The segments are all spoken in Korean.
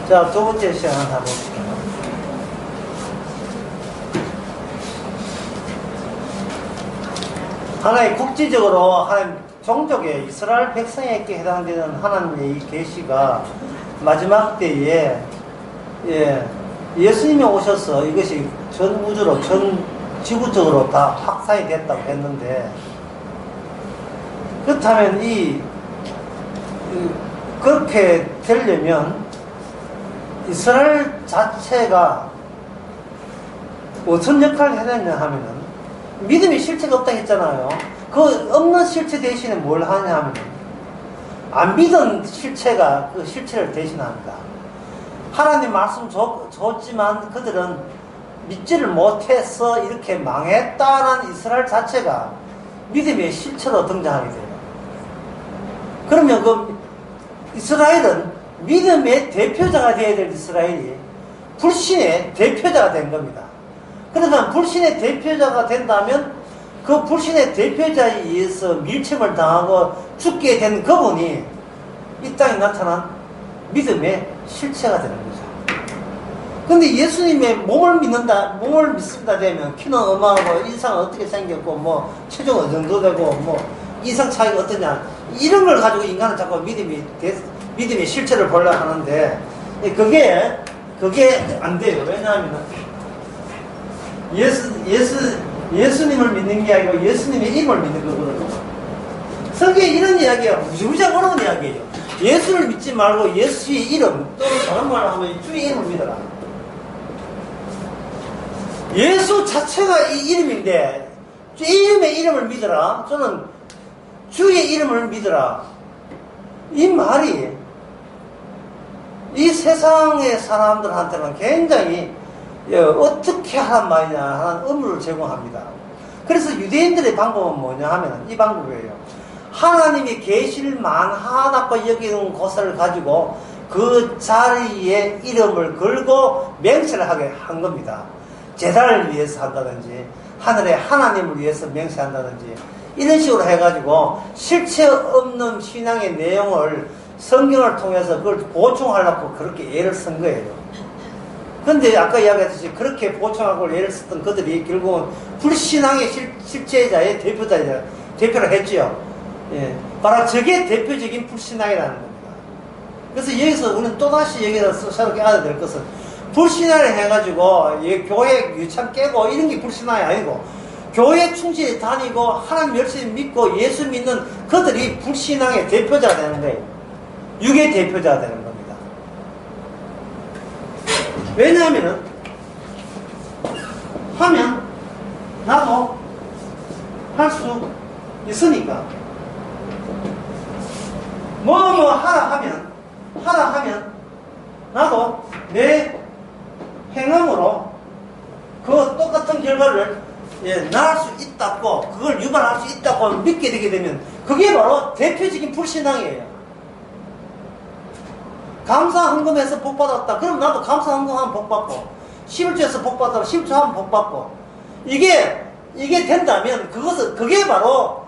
자, 두 번째 시간 한번 해볼게요. 하나의 국지적으로 하나님 종족의 이스라엘 백성에게 해당되는 하나님의 이 계시가 마지막 때에 예수님이 오셔서 이것이 전 우주로 전 지구적으로 다 확산이 됐다고 했는데, 그렇다면 그렇게 되려면 이스라엘 자체가 어떤 역할을 해야 되냐 하면은, 믿음의 실체가 없다 했잖아요. 그 없는 실체 대신에 뭘 하냐 하면은, 안 믿은 실체가 그 실체를 대신합니다. 하나님 말씀 줬지만 그들은 믿지를 못해서 이렇게 망했다는 이스라엘 자체가 믿음의 실체로 등장하게 돼요. 그러면 그 이스라엘은 믿음의 대표자가 되어야 될 이스라엘이 불신의 대표자가 된 겁니다. 그러면 불신의 대표자가 된다면 그 불신의 대표자에 의해서 밀침을 당하고 죽게 된 그분이 이 땅에 나타난 믿음의 실체가 되는 거죠. 근데 예수님의 몸을 믿습니다 되면 키는 어마하고 인상은 어떻게 생겼고 뭐 체중은 어느 정도 되고 뭐 인상 차이가 어떠냐, 이런 걸 가지고 인간은 자꾸 믿음의 실체를 보려고 하는데, 그게 안 돼요. 왜냐하면 예수님을 믿는 게 아니고 예수님의 이름을 믿는 거거든요. 성경에 이런 이야기가 무지무지하게 어려운 이야기예요. 예수를 믿지 말고 예수의 이름, 또는 다른 말로 하면 주의 이름을 믿어라. 예수 자체가 이 이름인데, 주의 이름의 이름을 믿어라. 저는 주의 이름을 믿어라. 이 말이 이 세상의 사람들한테는 굉장히 어떻게 하란 말이냐 하는 의무를 제공합니다. 그래서 유대인들의 방법은 뭐냐 하면 이 방법이에요. 하나님이 계실만 하다고 여기는 곳을 가지고 그 자리에 이름을 걸고 맹세를 하게 한 겁니다. 제사를 위해서 한다든지 하늘의 하나님을 위해서 맹세한다든지 이런 식으로 해가지고 실체 없는 신앙의 내용을 성경을 통해서 그걸 보충하려고 그렇게 애를 쓴 거예요. 근데 아까 이야기했듯이 그렇게 보충하고 애를 썼던 그들이 결국은 불신앙의 실체자의 대표를 했죠. 예. 바로 저게 대표적인 불신앙이라는 겁니다. 그래서 여기서 우리는 또다시 여기서 새롭게 알아야 될 것은, 불신앙을 해가지고 교회 유참 깨고 이런 게 불신앙이 아니고, 교회 충실히 다니고 하나님 열심히 믿고 예수 믿는 그들이 불신앙의 대표자가 되는 거예요. 육의 대표자가 되는 겁니다. 왜냐하면은 하면 나도 할 수 있으니까, 뭐 하라 하면 나도 내 행함으로 그 똑같은 결과를 낳을 수 있다고, 그걸 유발할 수 있다고 믿게 되게 되면 그게 바로 대표적인 불신앙이에요. 감사헌금해서 복받았다. 그럼 나도 감사헌금하면 복받고, 11조에서 복받았다. 11조 하면 복받고, 이게 된다면 그게 바로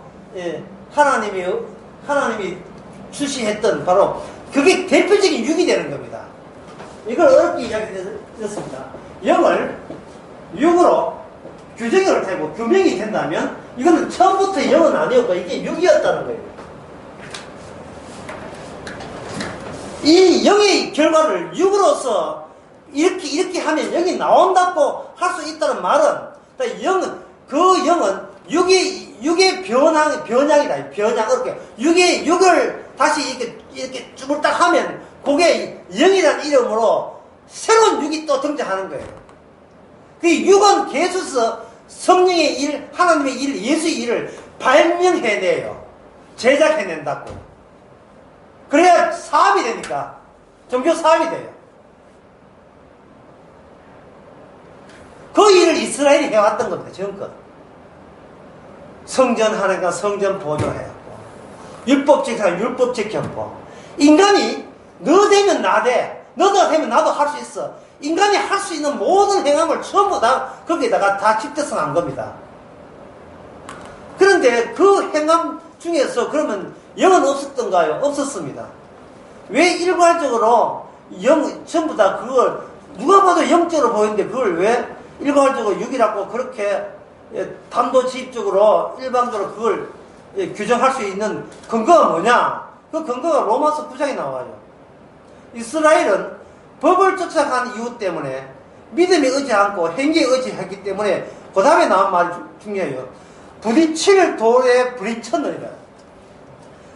하나님이 출시했던 바로 그게 대표적인 육이 되는 겁니다. 이걸 어렵게 이야기했습니다. 영을 육으로 규정을 되고 규명이 된다면 이거는 처음부터 영은 아니었고 이게 육이었다는 거예요. 이 영의 결과를 육으로서 이렇게 하면 영이 나온다고 할 수 있다는 말은, 그 영은 육의 변양이다. 이렇게 육을 다시 이렇게 쭈물딱 하면 그게 영이라는 이름으로 새로운 육이 또 등장하는 거예요. 그 육은 계속해서 성령의 일, 하나님의 일, 예수의 일을 발명해내요. 제작해낸다고. 그래야 사업이 되니까. 종교 사업이 돼요. 그 일을 이스라엘이 해왔던 겁니다. 지금껏. 성전 하니까 성전 보조해왔고, 율법 지키니까 율법 지켰고, 인간이 너 되면 나 돼, 너도 되면 나도 할 수 있어. 인간이 할 수 있는 모든 행함을 전부 다 거기에다가 다 집대성 한 겁니다. 그런데 그 행함 중에서 그러면 영은 없었던가요? 없었습니다. 왜 일괄적으로 전부 다 그걸 누가 봐도 영적으로 보이는데 그걸 왜 일괄적으로 6이라고 그렇게 단도직입적으로 일방적으로 그걸 규정할 수 있는 근거가 뭐냐? 그 근거가 로마서 9장에 나와요. 이스라엘은 법을 쫓아간 이유 때문에 믿음에 의지 않고 행위에 의지했기 때문에 그 다음에 나온 말이 중요해요. 부딪힐 돌에 부딪혔느니라.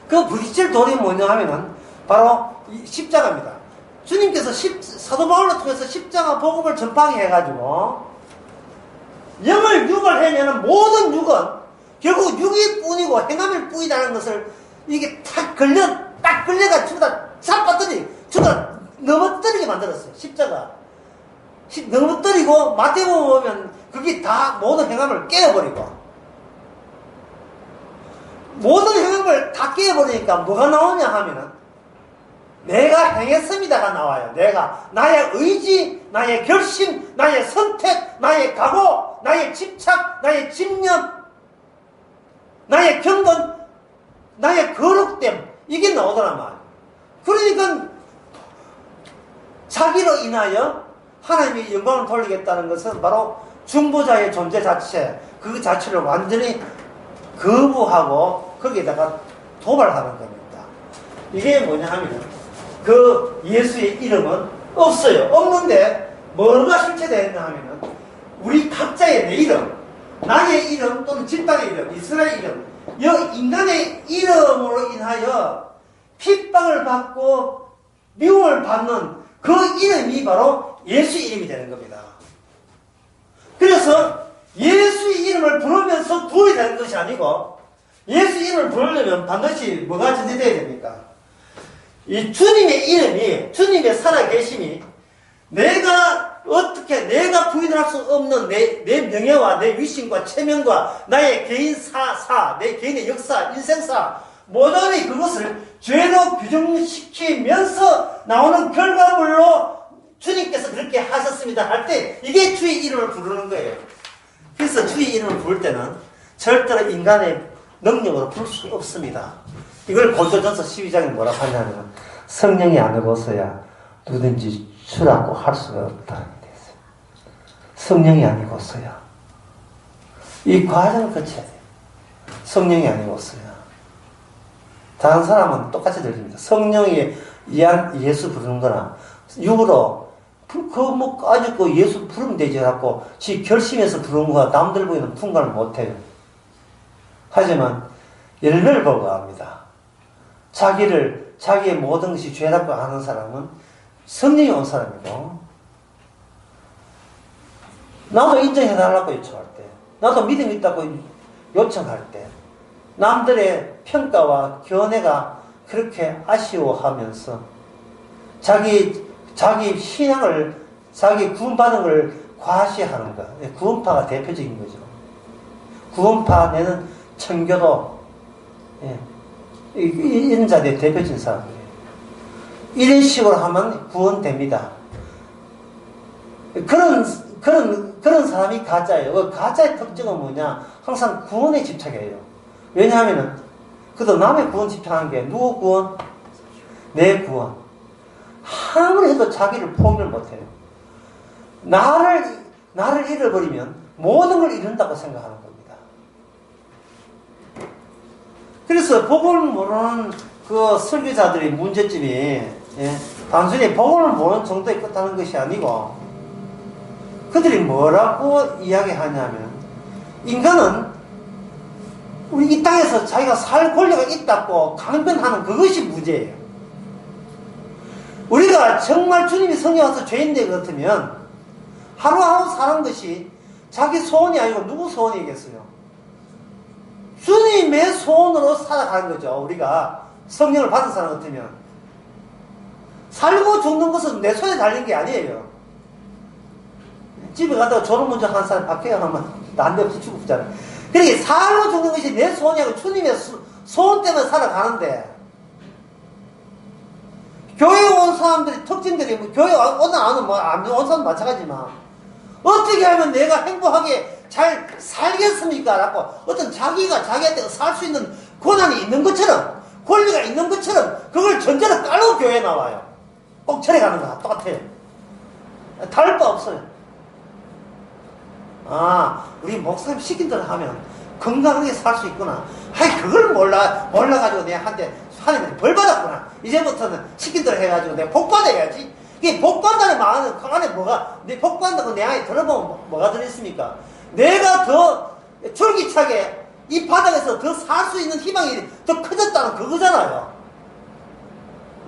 그 부딪힐 돌이 뭐냐 하면은 바로 십자가입니다. 주님께서 사도 바울을 통해서 십자가 복음을 전파해 가지고 영을 육을 해내는 모든 육은 결국 육일 뿐이고 행함일 뿐이라는 것을 이게 딱 걸려가 전부 다 잡아뜨리 전부 다 넘어뜨리게 만들었어요. 십자가 넘어뜨리고 마태복음 보면 그게 다 모든 행함을 깨어버리고 모든 행함을 다 깨어버리니까 뭐가 나오냐 하면은 내가 행했습니다가 나와요. 나의 의지, 나의 결심, 나의 선택, 나의 각오, 나의 집착, 나의 집념, 나의 경건, 나의 거룩됨, 이게 나오더란 말이에요. 그러니까 자기로 인하여 하나님의 영광을 돌리겠다는 것은 바로 중보자의 존재 자체, 그 자체를 완전히 거부하고 거기에다가 도발하는 겁니다. 이게 뭐냐 하면 그 예수의 이름은 없어요. 없는데 뭐가 실체되어 있나 하면은 우리 각자의 내 이름, 나의 이름 또는 집단의 이름, 이스라엘 이름, 이 인간의 이름으로 인하여 핍박을 받고 미움을 받는 그 이름이 바로 예수의 이름이 되는 겁니다. 그래서 예수의 이름을 부르면서 구원이 되는 것이 아니고 예수 이름을 부르려면 반드시 뭐가 전제되어야 됩니까? 이 주님의 이름이, 주님의 살아계심이 내가 부인할 수 없는 내 명예와 내 위신과 체면과 나의 개인 내 개인의 역사, 인생사 모든 그것을 죄로 규정시키면서 나오는 결과물로 주님께서 그렇게 하셨습니다 할 때 이게 주의 이름을 부르는 거예요. 그래서 주의 이름을 부를 때는 절대로 인간의 능력으로 부를 수 없습니다. 이걸 고린도전서 12장에 뭐라고 하냐면 성령이 안 해보서야 누구든지 주라고 할 수가 없다는 게 있어요. 성령이 아니고서야 이 과정을 거쳐야 돼요. 성령이 아니고서야 다른 사람은 똑같이 들립니다. 성령이 예수 부르는 거나 육으로 아주 예수 부르면 되지 않고 지 결심해서 부르는 거와 남들 보이는 풍과를 못해요. 하지만 열매를 보고 합니다. 자기의 모든 것이 죄라고 하는 사람은 성령이 온 사람이고, 나도 인정해달라고 요청할 때, 나도 믿음 있다고 요청할 때, 남들의 평가와 견해가 그렇게 아쉬워하면서 자기 신앙을, 자기 구원받은 걸 과시하는 것. 구원파가 대표적인 거죠. 구원파 내는 청교도, 이런 자들의 대표적인 사람들이에요. 이런 식으로 하면 구원됩니다. 그런 사람이 가짜예요. 그 가짜의 특징은 뭐냐? 항상 구원에 집착해요. 왜냐하면은, 그래도 남의 구원 집착하는 게 누구 구원? 내 구원. 아무리 해도 자기를 포기를 못해요. 나를 잃어버리면 모든 걸 잃는다고 생각하는 겁니다. 그래서 복음을 모르는 그 설교자들의 문제점이, 단순히 복음을 모르는 정도에 끝하는 것이 아니고, 그들이 뭐라고 이야기하냐면, 인간은 우리 이 땅에서 자기가 살 권리가 있다고 강변하는 그것이 문제예요. 우리가 정말 주님이 성에 와서 죄인들 같으면 하루하루 사는 것이 자기 소원이 아니고 누구 소원이겠어요? 주님의 소원으로 살아가는 거죠. 우리가 성령을 받은 사람 같으면 살고 죽는 것은 내 손에 달린 게 아니에요. 집에 갔다가 졸음운전 한 사람 밖에 하면 난데없이 죽었잖아요. 그러니까 살고 죽는 것이 내 소원이 아니고 주님의 소원 때문에 살아가는데, 교회에 온 사람들이 특징들이 교회 오는 안 온 사람 마찬가지지만 어떻게 하면 내가 행복하게 잘 살겠습니까? 라고 어떤 자기가 자기한테 살 수 있는 권한이 있는 것처럼, 권리가 있는 것처럼 그걸 전제로 깔고 교회에 나와요. 꽁철에 가는 거랑 똑같아요. 다를 바 없어요. 아, 우리 목사님 시킨 대로 하면 건강하게 살 수 있구나. 하이, 그걸 몰라가지고 내가 하나님한테 벌 받았구나. 이제부터는 시킨 대로 해가지고 내가 복 받아야지. 이게 복 받다는 말은 그 안에 내 복 받는다고 내 안에 들어보면 뭐가 들어있습니까? 내가 더 줄기차게 이 바닥에서 더 살 수 있는 희망이 더 커졌다는 그거잖아요.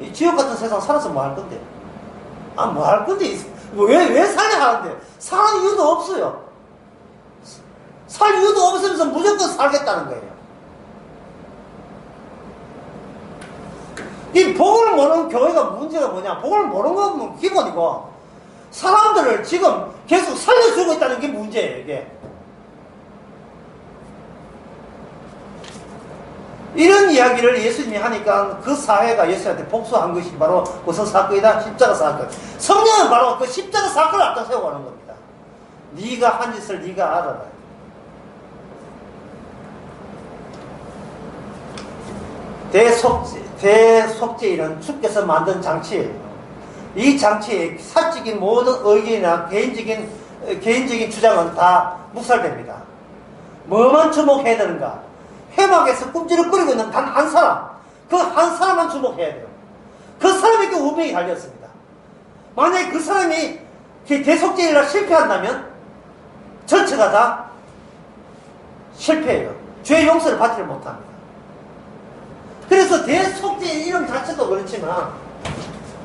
이 지옥 같은 세상 살아서 뭐 할 건데? 아, 뭐 할 건데? 왜 살려 하는데? 살 이유도 없어요. 살 이유도 없으면서 무조건 살겠다는 거예요. 이 복을 모르는 교회가 문제가 뭐냐? 복을 모르는 건 기본이고, 사람들을 지금 계속 살려주고 있다는 게 문제예요, 이게. 이런 이야기를 예수님이 하니까 그 사회가 예수한테 복수한 것이 바로 무슨 사건이다? 십자가 사건. 성령은 바로 그 십자가 사건을 앞다 세우고 하는 겁니다. 네가 한 짓을 네가 알아라. 대속죄일은 주께서 만든 장치예요. 이 장치에 사적인 모든 의견이나 개인적인 주장은 다 묵살됩니다. 뭐만 주목해야 되는가? 회막에서 꿈지럭거리고 있는 단 한 사람, 그 한 사람만 주목해야 돼요. 그 사람에게 운명이 달렸습니다. 만약에 그 사람이 대속죄일날 실패한다면 전체가 다 실패해요. 죄 용서를 받지를 못합니다. 그래서 대속죄일 이름 자체도 그렇지만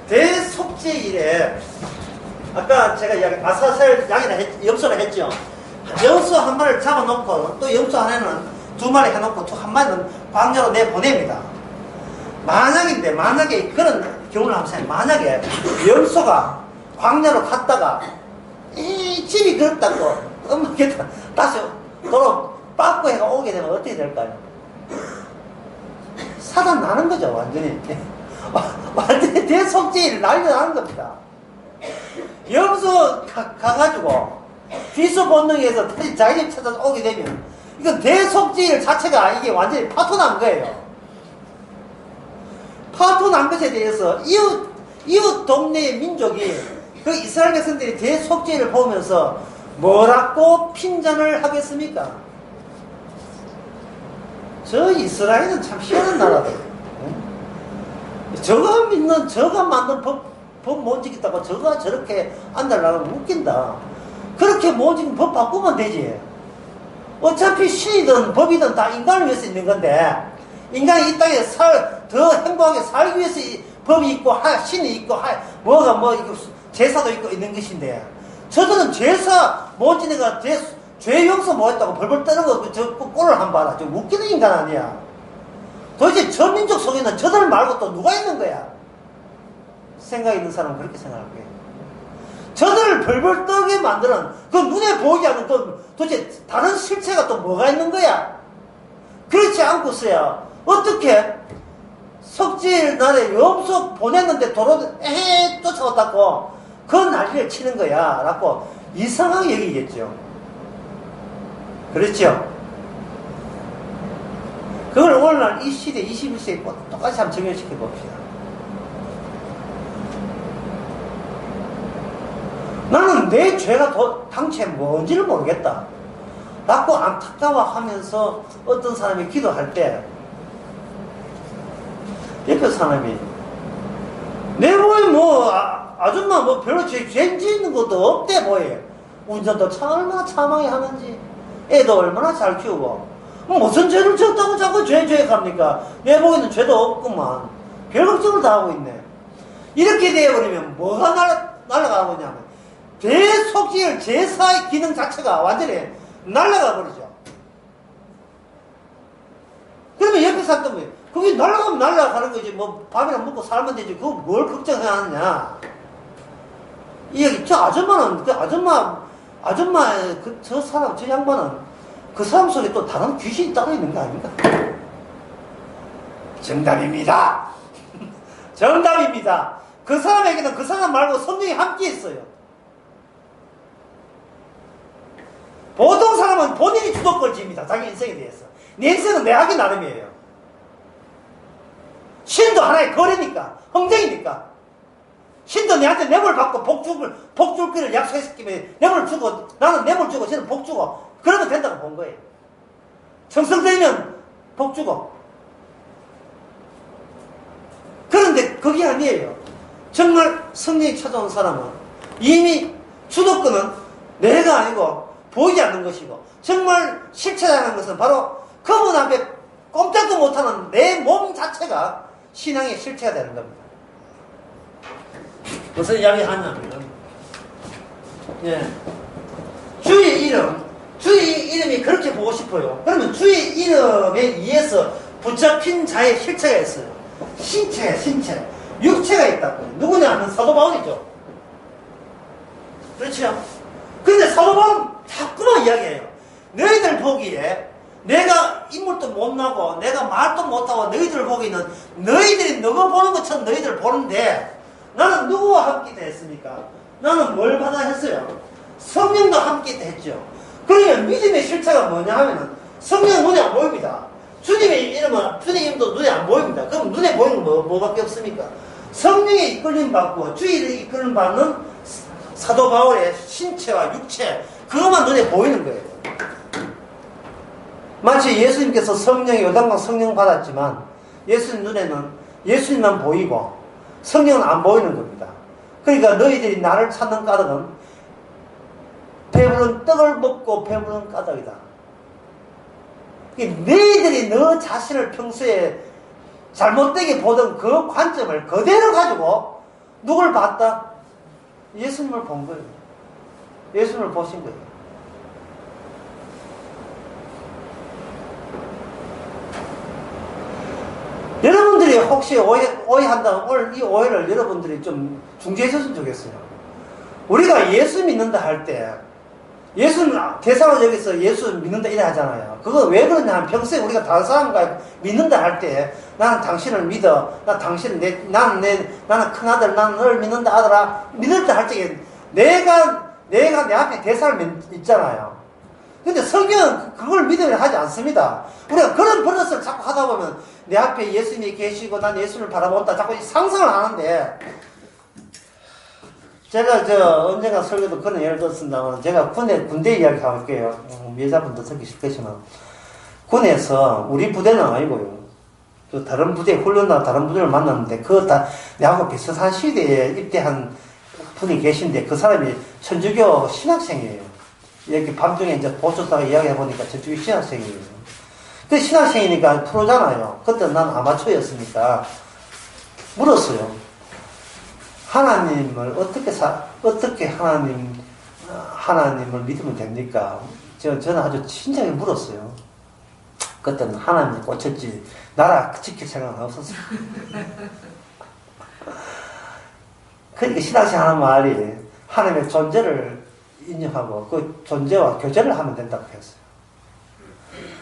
대속죄일에 아까 제가 아사셀 양이나 염소를 했죠. 염소 한 마리를 잡아놓고 또 염소 안에는 2마리 해놓고 또 한 마리는 광야로 내보냅니다. 만약에 그런 경우를 한번 생각해. 만약에 염소가 광야로 갔다가 이 집이 그렇다고 엄마께 다시 도로 빠꾸 해가 오게 되면 어떻게 될까요? 사단 나는 거죠, 완전히. 완전히 대속죄일 난리 나는 겁니다. 염소 가가지고 귀소 본능에서 다시 자기 집 찾아서 오게 되면 이건 대속죄일 자체가 이게 완전히 파토난 거예요. 파토난 것에 대해서 이웃 동네의 민족이 그 이스라엘 백성들이 대속죄일을 보면서 뭐라고 핀잔을 하겠습니까? 저 이스라엘은 참 희한한 나라다. 저가 만든 법 못 지켰다고 저가 저렇게 안달나면 웃긴다. 그렇게 못 지키면 법 바꾸면 되지. 어차피 신이든 법이든 다 인간을 위해서 있는 건데, 인간이 이 땅에 더 행복하게 살기 위해서 법이 있고, 신이 있고, 제사도 있고 있는 것인데, 저들은 제사 못 지내가 죄 용서 못 했다고 벌벌 떠는 거, 저 꼴을 한번 봐라. 저 웃기는 인간 아니야. 도대체 저 민족 속에는 저들 말고 또 누가 있는 거야? 생각 있는 사람은 그렇게 생각할 거예요. 저들을 벌벌 떠게 만드는 그 눈에 보이지 않는 도대체 다른 실체가 또 뭐가 있는 거야? 그렇지 않고서야 어떻게 속죄일 날에 염소 보냈는데 도로 쫓아왔다고 그 난리를 치는 거야 라고 이상하게 여기겠죠. 그렇죠? 그걸 오늘날 이 시대 21세기에 똑같이 한번 적용시켜 봅시다. 나는 내 죄가 당최 뭔지를 모르겠다 라고 안타까워하면서 어떤 사람이 기도할 때 옆에 사람이 내 몸에 아줌마 별로 죄 짓는 것도 없대 뭐해. 운전도 참 얼마나 참하게 하는지 애도 얼마나 잘 키우고 무슨 죄를 졌다고 자꾸 죄 갑니까? 내 보기에는 죄도 없구만. 별 걱정을 다 하고 있네. 이렇게 되어버리면 뭐가 날아가고 있냐면 대속죄일 제사의 기능 자체가 완전히 날아가 버리죠. 그러면 옆에 사람도 그게 날아가면 날아가는 거지. 밥이나 먹고 살면 되지. 그거 뭘 걱정해야 하느냐. 이 얘기, 저 아줌마는, 저 사람, 저 양반은 그 사람 속에 또 다른 귀신이 따로 있는 거 아닙니까? 정답입니다. 정답입니다. 그 사람에게는 그 사람 말고 성령이 함께 있어요. 보통 사람은 본인이 주도권을 집니다. 자기 인생에 대해서. 내 인생은 내 하기 나름이에요. 신도 하나의 거래니까, 흥정이니까. 신도 내한테 뇌물 받고 복 줄 거를 약속했으면 뇌물 주고, 나는 뇌물 주고, 쟤는 복 주고, 그러면 된다고 본 거예요. 청성되면 복 주고. 그런데 그게 아니에요. 정말 성령이 찾아온 사람은 이미 주도권은 내가 아니고 보이지 않는 것이고, 정말 실체라는 것은 바로 그분 앞에 꼼짝도 못하는 내 몸 자체가 신앙의 실체가 되는 겁니다. 무슨 이야기 하냐면, 예. 주의 이름이 그렇게 보고 싶어요. 그러면 주의 이름에 의해서 붙잡힌 자의 실체가 있어요. 신체. 육체가 있다고. 누구냐 하면 사도 바울이죠. 그렇죠? 근데 사도 바울은 자꾸만 이야기해요. 너희들 보기에 내가 인물도 못나고 내가 말도 못하고 너희들 보기에는 너희들이 너가 보는 것처럼 너희들 보는데, 나는 누구와 함께 했습니까? 나는 뭘 받아 했어요? 성령도 함께 했죠. 그러면 믿음의 실체가 뭐냐 하면은 성령은 눈에 안 보입니다. 주님의 이름도 눈에 안 보입니다. 그럼 눈에 보이는 건 뭐밖에 없습니까? 성령의 이끌림 받고 주의를 이끌림 받는 사도 바울의 신체와 육체, 그것만 눈에 보이는 거예요. 마치 예수님께서 요단강 성령 받았지만 예수님 눈에는 예수님만 보이고 성령은 안 보이는 겁니다. 그러니까 너희들이 나를 찾는 까닭은 배부른 떡을 먹고 배부른 까닭이다. 너희들이 너 자신을 평소에 잘못되게 보던 그 관점을 그대로 가지고 누굴 봤다? 예수님을 본 거예요. 예수님을 보신 거예요. 여러분들이 혹시 오해한다면 오늘 이 오해를 여러분들이 좀 중재해 줬으면 좋겠어요. 우리가 예수 믿는다 할 때, 예수는 대상을 여기서 예수 믿는다 이래 하잖아요. 그거 왜 그러냐 하면 평소에 우리가 다른 사람과 믿는다 할 때, 나는 당신을 믿어, 나는 큰아들, 나는 너를 믿는다 아들아, 믿는다 할 때 내가 내 앞에 대상을 있잖아요. 근데 성경은 그걸 믿으려 하지 않습니다. 우리가 그런 버릇을 자꾸 하다 보면 내 앞에 예수님이 계시고 난 예수를 바라본다 자꾸 상상을 하는데, 제가 언젠가 설교도 그런 예를 들었습니다만, 제가 군대 이야기 해볼게요. 여자분도 듣기 싫겠지만, 군에서 우리 부대는 아니고요. 또 다른 부대 훈련나 다른 부대를 만났는데, 그거 다 내하고 비슷한 시대에 입대한 분이 계신데, 그 사람이 천주교 신학생이에요. 이렇게 밤중에 이제 보초다가 이야기해보니까 천주교 신학생이에요. 그 신학생이니까 프로잖아요. 그때 난 아마추어였으니까 물었어요. 하나님을 어떻게 하나님을 믿으면 됩니까? 저는 아주 친절하게 물었어요. 그때는 하나님이 꽂혔지 나라 지킬 생각은 없었어요. 그러니까 신학생 하는 말이 하나님의 존재를 인정하고 그 존재와 교제를 하면 된다고 했어요.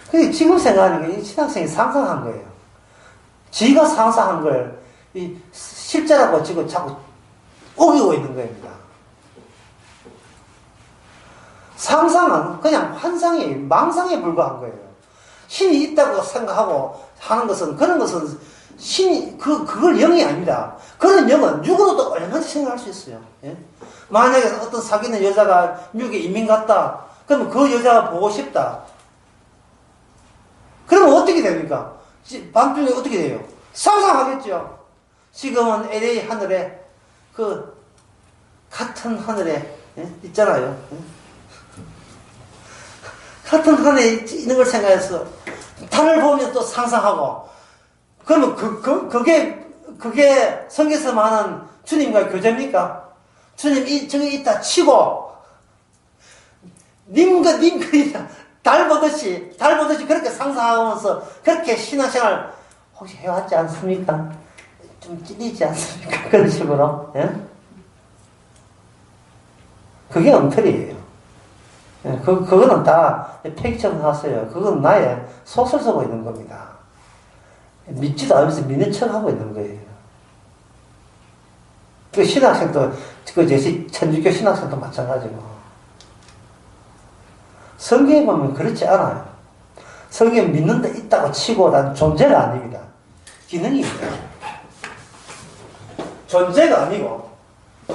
그게 지금 생각하니까 이 신학생이 상상한 거예요. 지가 상상한 걸 이 실제라고 지금 자꾸 우기고 있는 겁니다. 상상은 그냥 환상이, 망상에 불과한 거예요. 신이 있다고 생각하고 하는 것은, 그런 것은 신이, 그걸 영이 아닙니다. 그런 영은 육으로도 얼마든지 생각할 수 있어요. 예? 만약에 어떤 사귀는 여자가 미국에 이민 갔다. 그러면 그 여자가 보고 싶다. 그러면 어떻게 됩니까? 밤중에 어떻게 돼요? 상상하겠죠. 지금은 LA 하늘에, 같은 하늘에, 예? 있잖아요. 예? 같은 하늘에 있는 걸 생각해서 달을 보면 또 상상하고, 그러면 그게 성경에서 말하는 주님과의 교제입니까? 주님 저기 있다 치고 님과 달 보듯이 그렇게 상상하면서 그렇게 신앙생활 혹시 해왔지 않습니까? 좀 찔리지 않습니까? 그런 식으로. 예? 그게 엉터리예요. 예, 그거는 다 폐기처럼 하세요. 그건 나의 속설 쓰고 있는 겁니다. 믿지도 않으면서 믿는 척 하고 있는 거예요. 그 신학생도, 천주교 신학생도 마찬가지고. 성경에 보면 그렇지 않아요. 성경에 믿는 데 있다고 치고 난 존재가 아닙니다. 기능입니다. 존재가 아니고,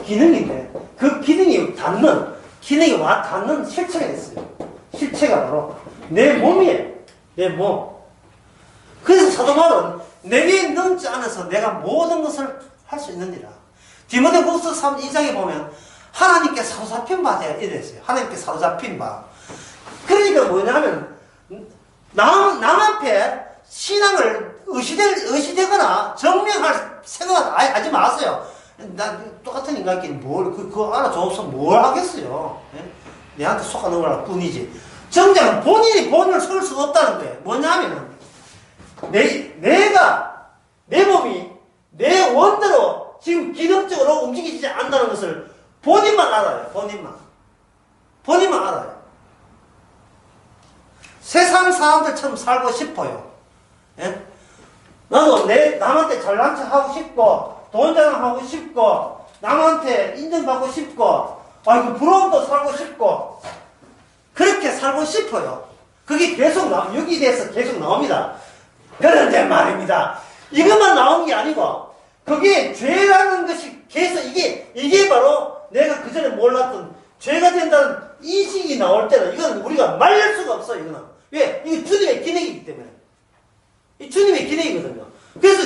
기능인데 그 기능이 닿는 실체가 있어요. 실체가 바로 내 몸이에요. 내 몸. 그래서 사도 바울은 내게 넘지 않아서 내가 모든 것을 할 수 있느니라. 디모데후서 2장에 보면 하나님께 사로잡힌 바 되어 이랬어요. 하나님께 사로잡힌 바. 그러니까 뭐냐면 남 앞에 신앙을 의시되거나 증명할 생각을 아예 하지 마세요. 나 똑같은 인간끼리 그거 알아줘서 뭘 하겠어요. 예? 내한테 속아넣은 걸 뿐이지. 정작 본인이 본을 설 수가 없다는 거예요. 뭐냐면은 내가 내 몸이 내 원대로 지금 기능적으로 움직이지 않는다는 것을 본인만 알아요. 본인만 알아요. 세상 사람들처럼 살고 싶어요. 예? 나도 남한테 잘난 척 하고 싶고, 돈 자랑하고 싶고, 남한테 인정받고 싶고, 부러움도 살고 싶고, 그렇게 살고 싶어요. 그게 여기에 대해서 계속 나옵니다. 그런데 말입니다. 이것만 나온 게 아니고, 그게 죄라는 것이 계속 이게 바로 내가 그전에 몰랐던 죄가 된다는 인식이 나올 때는 이건 우리가 말릴 수가 없어요, 이거는. 왜? 이게 주님의 기능이기 때문에. 이 주님의 기능이거든요. 그래서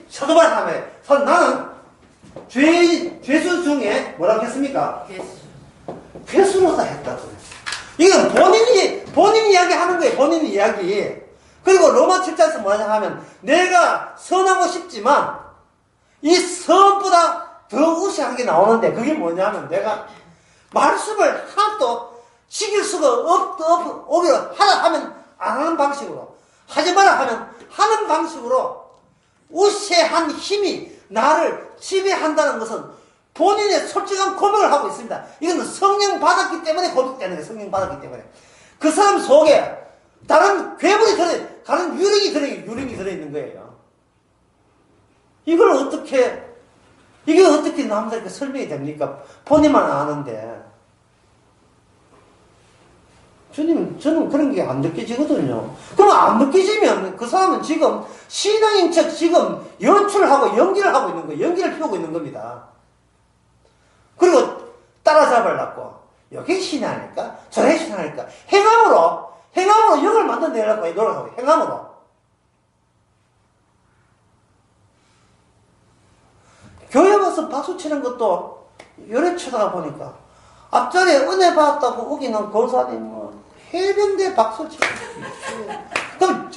사도바울 하면, 나는 죄수 중에 뭐라고 했습니까? 괴수로다 했다고. 이건 본인이 이야기하는 거예요, 본인 이야기. 그리고 로마 7장에서 뭐냐 하면, 내가 선하고 싶지만, 이 선보다 더 우세한 게 나오는데, 그게 뭐냐면, 내가 말씀을 하나도 지킬 수가 오히려 하라 하면 안 하는 방식으로, 하지 마라 하면 하는 방식으로 우세한 힘이 나를 지배한다는 것은 본인의 솔직한 고백을 하고 있습니다. 이거는 성령 받았기 때문에 고백되는 거예요. 성령 받았기 때문에. 그 사람 속에 다른 괴물이 다른 유령이 들어있는 거예요. 이게 어떻게 남들에게 설명이 됩니까? 본인만 아는데. 주님, 저는 그런 게 안 느껴지거든요. 그럼 안 느껴지면 그 사람은 지금 신앙인 척 지금 연출하고 연기를 하고 있는 거예요. 연기를 피우고 있는 겁니다. 그리고 따라잡으려고. 여기 신앙일까? 저게 신앙일까? 행함으로 영을 만들어내려고 노력하고, 행함으로. 교회 가서 박수 치는 것도 요래 쳐다가 보니까 앞자리에 은혜 받았다고 우기는 권사님 해병대 박수 치고. 그럼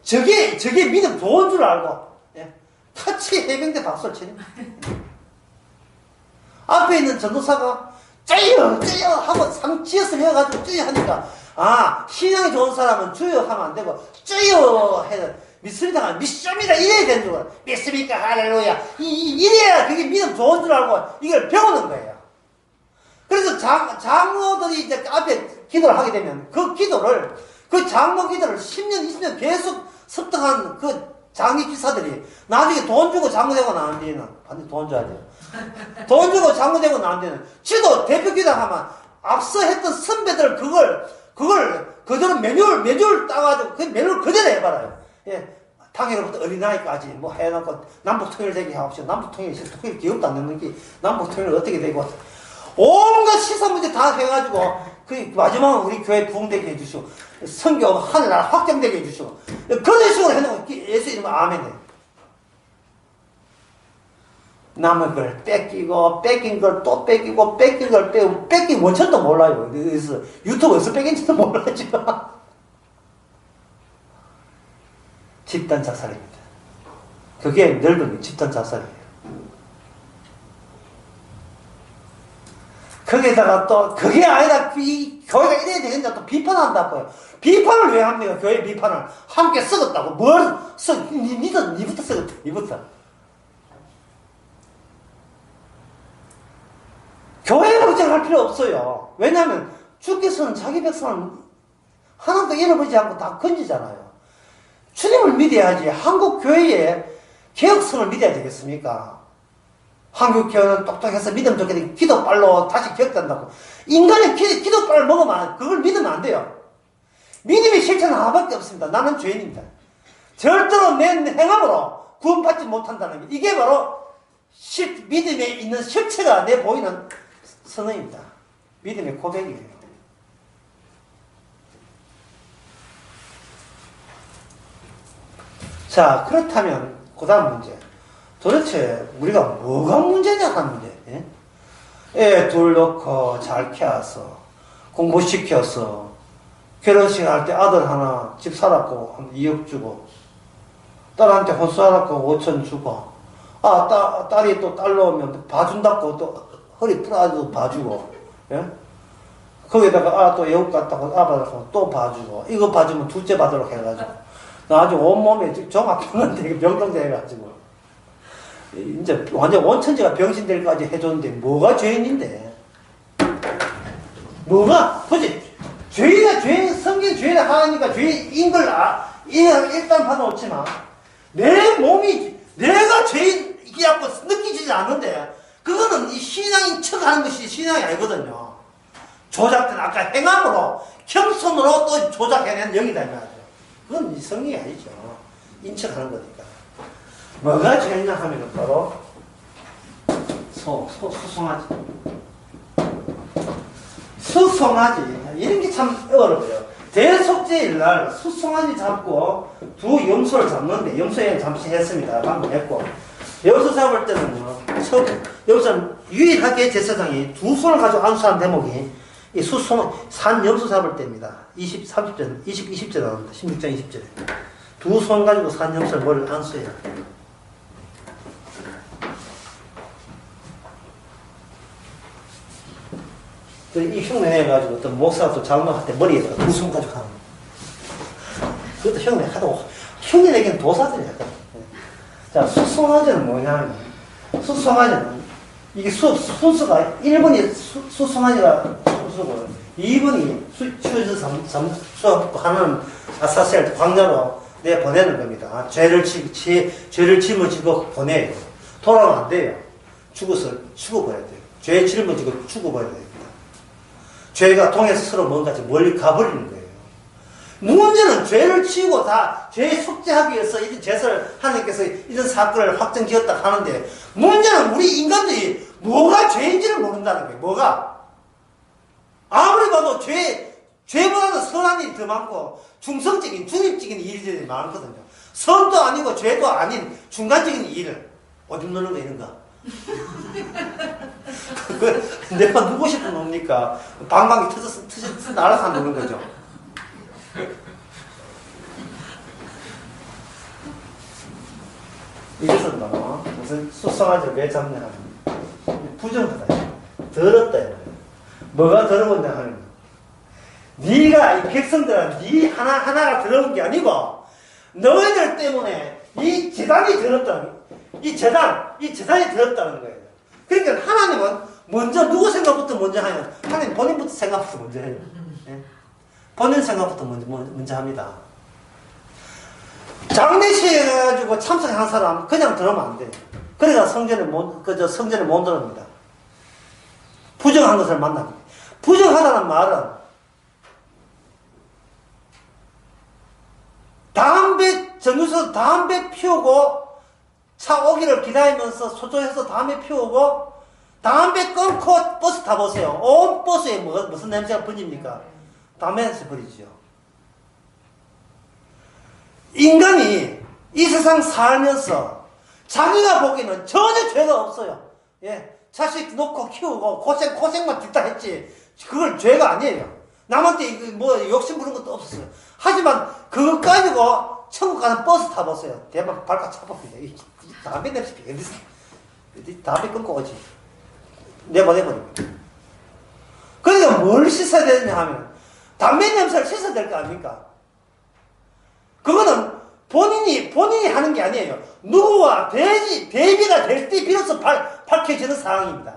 저게 믿음 좋은 줄 알고 같이 해병대 박수를 치는. 앞에 있는 전도사가 쩌여 하고 상치에서 해가지고 쩌여 하니까 신앙이 좋은 사람은 주여 하면 안 되고 쩌여 해는 믿습니다. 믿습니다. 이래야 되는 줄 알아. 믿습니까? 할렐루야. 이래야 그게 믿음 좋은 줄 알고 이걸 배우는 거예요. 그래서 장로들이 이제 앞에 기도를 하게 되면 그 장로 기도를 10년, 20년 계속 습득한 그 장기 기사들이 나중에 돈 주고 장로 되고 나온 뒤에는 반드시 돈 줘야 돼요. 돈 주고 장로 되고 나온 뒤에는 지도 대표 기도하면 앞서 했던 선배들 그걸 그대로 매뉴얼 따가지고 그 매뉴얼 그대로 해봐라요. 예. 당일부터 어린아이까지 뭐 해놓고 남북통일되게 하고 남북통일 기업도 안 넣는 게 남북통일 어떻게 되고 온갖 시사 문제 다 해가지고 그 마지막은 우리 교회 부흥되게 해주시고 선교 하늘나라 확장되게 해주시고 그런 식으로 해놓고 예수 이름 아멘해. 남의 걸 뺏기고 뺏긴 걸 또 뺏기고 뺏긴 걸 빼고 뺏긴 원천도 몰라요. 그래서 유튜브에서 뺏긴지도 몰라죠. 집단 자살입니다. 그게 넓은 집단 자살이에요. 거기에다가 또 그게 아니라 교회가 이래야 되겠냐 또 비판한다고요. 비판을 왜 합니까? 교회 비판을 함께 썩었다고. 니부터 썩었다. 니부터. 교회 걱정할 필요 없어요. 왜냐하면 주께서는 자기 백성을 하나도 잃어버리지 않고 다 건지잖아요. 주님을 믿어야지 한국 교회의 개혁성을 믿어야 되겠습니까? 한국 교회는 똑똑해서 믿으면 좋겠는데 기도빨로 다시 개혁된다고. 인간의 기도빨을 먹으면 그걸 믿으면 안 돼요. 믿음의 실체는 하나밖에 없습니다. 나는 죄인입니다. 절대로 내 행함으로 구원받지 못한다는 게 이게 바로 믿음에 있는 실체가 내 보이는 선언입니다. 믿음의 고백이에요. 자, 그렇다면 그 다음 문제. 도대체 우리가 뭐가 문제냐 하는 문제. 애 둘 놓고 잘 키워서 공부시켜서 결혼식 할 때 아들 하나 집 사놨고 한 2억 주고 딸한테 혼수 하놨고 5천 주고 딸이 또 딸 놓으면 봐준다고 또 허리 풀어가지고 봐주고 거기다가 또 외국 갔다고 받아서 또 봐주고 이거 봐주면 둘째 받으러 해가지고 나중에 온몸에 정 아프는데 병동돼가지고 이제 완전 원천지가 병신될까지 해줬는데 뭐가 죄인인데 뭐가 그치 죄가 성경 죄를 하니까 죄인 걸 일단 받아놓지만 내 몸이 내가 죄인이라고 느끼지 않는데 그거는 이 신앙인 척하는 것이 신앙이 아니거든요. 조작된 아까 행함으로 겸손으로 또 조작해낸 영이다 이 말이죠. 그건 성경이 아니죠. 인척하는 거니까. 뭐가 죄냐 하면 바로 수송아지. 수송아지. 이런 게 참 어려워요. 대속죄일날 수송아지 잡고 두 염소를 잡는데 염소에 잠시 했습니다. 방금 했고 염소 잡을 때는 여기서 유일하게 제사장이 두 손을 가지고 안수한 대목이 이 산 염소 잡을 때입니다. 20절 나옵니다. 16장 20절에. 두 손 가지고 산 염소를 머리를 안수해요. 이 흉내 내가지고 어떤 목사가 또 장로한테 머리에다가 두 손 가지고 하는 거예요. 그것도 흉내 하도, 흉내 내기는 도사들이야. 자, 수송아지는 뭐냐면, 수송아지는, 이게 순서가 1번이 수송아지가 순서고, 2번이 수업고 하는 아사셀 광야로 내 보내는 겁니다. 죄를 짊어지고 보내요. 돌아오면 안 돼요. 죽어버려야 돼요. 죄 짊어지고 죽어버려야 됩니다. 죄가 동에서 서로 뭔가 멀리 가버리는 거예요. 문제는 죄를 지우고 죄에 속죄하기 위해서 이런 제사를 하나님께서 이런 사건을 확정지었다 하는데 문제는 우리 인간들이 뭐가 죄인지를 모른다는 거예요. 뭐가? 아무리 봐도 죄보다는 선한 일이 더 많고 중립적인 일들이 많거든요. 선도 아니고 죄도 아닌 중간적인 일을 오줌 누는 거 이런가? 내가 누구 싶은 놈니까 방방이 터져서 날아서 누는 거죠. 이래서인가 무슨 수상하죠. 왜 잡냐 하면 부정하다. 더럽다. 뭐가 더러웠냐 하면 네가 이 백성들은 네 하나하나가 더러운 게 아니고 너희들 때문에 이 재단이 더럽다. 이 재단이 더럽다는 거예요. 그러니까 하나님은 먼저 누구 생각부터 먼저 하냐? 하나님 본인부터 생각부터 먼저 해요. 예? 본인 생각부터 먼저 합니다. 장례식에 해가지고 참석한 사람 그냥 들으면 안 돼요. 그러니까 성전에 못 들어옵니다. 부정한 것을 만납니다. 부정하다는 말은 전주에서 담배 피우고 차 오기를 기다리면서 소조해서 담배 피우고 담배 끊고 버스 타보세요. 온 버스에 무슨 냄새가 번집니까? 담배 냄새 버리죠. 인간이 이 세상 살면서 자기가 보기에는 전혀 죄가 없어요. 예, 자식 놓고 키우고 고생만 죽다 했지 그걸 죄가 아니에요. 남한테 욕심 부른 것도 없었어요. 하지만 그거 가지고 천국 가는 버스 타보세요. 대박 발가 차봅니다. 담배 냄새 어디 담배 끊고 오지. 내보내버립니다. 그러니까 뭘 씻어야 되느냐 하면 담배 냄새를 씻어야 될 거 아닙니까? 그거는 본인이 하는 게 아니에요. 누구와 대비가 될 때 비로소 밝혀지는 상황입니다.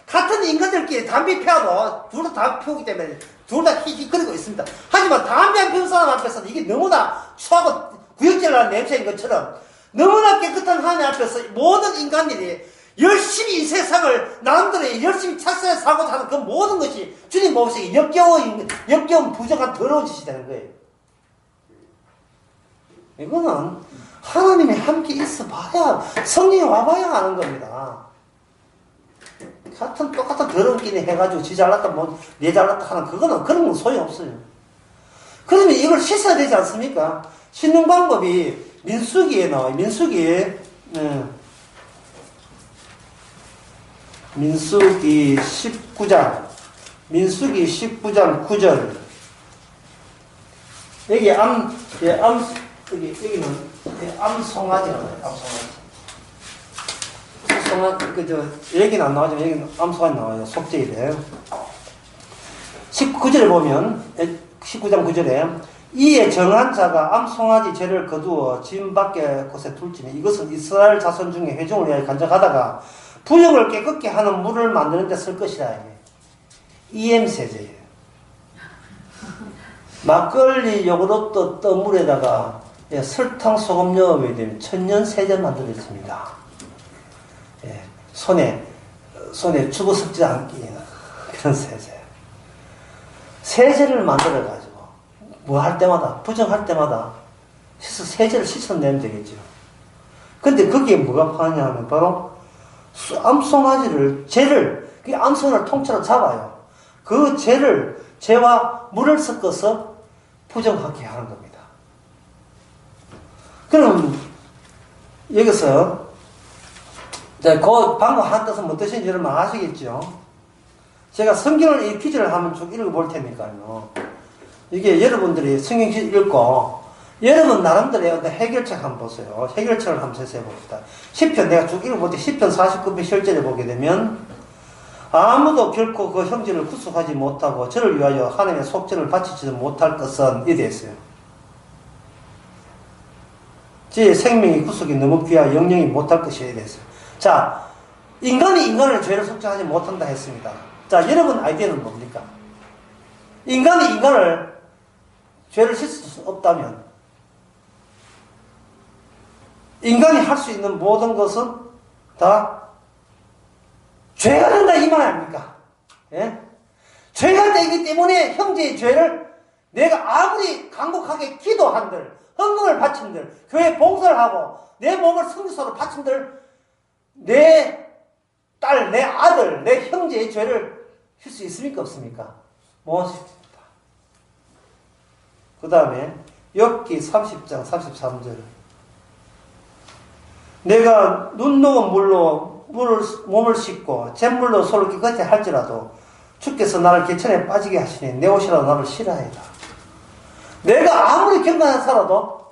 같은 인간들끼리 담배 피워도 둘 다 담배 피우기 때문에 둘 다 희희거리고 있습니다. 하지만 담배 안 피운 사람 앞에서는 이게 너무나 추하고 구역질나는 냄새인 것처럼 너무나 깨끗한 하나님 앞에서 모든 인간들이 열심히 이 세상을 나름대로 열심히 착사해 살고자 하는 그 모든 것이 주님 보시기에 역겨운 부정한 더러운 짓이 되는 거예요. 이거는 하나님의 함께 있어 봐야, 성령이 와봐야 아는 겁니다. 똑같은 더러운 끼니 해가지고 지 잘났다, 내 잘났다 하는 그런 건 소용없어요. 그러면 이걸 씻어야 되지 않습니까? 씻는 방법이 민수기에 나와요. 민수기 19장. 민수기 19장 9절. 여기는 암송아지라고 해요. 암송아지. 얘기는 안 나오지만 여기는 암송아지 나와요. 속죄일에. 19절에 보면, 19장 9절에, 이에 정한 자가 암송아지 죄를 거두어 진 밖에 곳에 둘지니 이것은 이스라엘 자손 중에 회중을 위하여 간직하다가 부정을 깨끗게 하는 물을 만드는 데 쓸 것이라. 이엠세제예요. 막걸리, 요구르트, 떡물에다가 설탕, 소금 넣어야 되면 천년세제 만들어집니다. 예, 손에 주고 섞지 않기 그런 세제. 세제를 만들어가지고 뭐 할 때마다, 부정할 때마다 세제를 씻어내면 되겠죠. 근데 거기에 뭐가 파냐 하면 바로 암송아지를, 죄를, 그 암송을 통째로 잡아요. 그 죄와 물을 섞어서 부정하게 하는 겁니다. 그럼 여기서 그 방금 한 뜻은 무슨 뜻인지 여러분 아시겠죠? 제가 성경을 이 퀴즈를 한번 쭉 읽어볼 테니까요. 이게 여러분들이 성경 퀴즈 읽고 여러분 나름대로의 어떤 해결책 한번 보세요. 해결책을 한번 제시해 봅시다. 10편 내가 쭉 읽어볼 때 10편 49편 10절에 보게 되면 아무도 결코 그 형제를 구속하지 못하고 저를 위하여 하나님의 속죄를 바치지도 못할 것은 이래 있어요. 제 생명이 구속이 너무 귀하 영영이 못할 것이 이래 있어요. 자, 인간이 인간을 죄를 속죄하지 못한다 했습니다. 자, 여러분 아이디어는 뭡니까? 인간이 인간을 죄를 씻을 수 없다면 인간이 할 수 있는 모든 것은 다 죄가 된다 이 말 아닙니까? 예? 죄가 되기 때문에 형제의 죄를 내가 아무리 간곡하게 기도한들, 헌금을 바친들, 교회 봉사를 하고 내 몸을 성지서로 바친들 내 딸, 내 아들, 내 형제의 죄를 쉴 수 있습니까? 없습니까? 못 쉽니다. 그 다음에 욥기 30장 33절 내가 눈 녹은 물로 몸을 씻고 잿물로 손을 깨끗이 할지라도 주께서 나를 개천에 빠지게 하시니 내 옷이라도 나를 싫어하이다. 내가 아무리 경건하게 살아도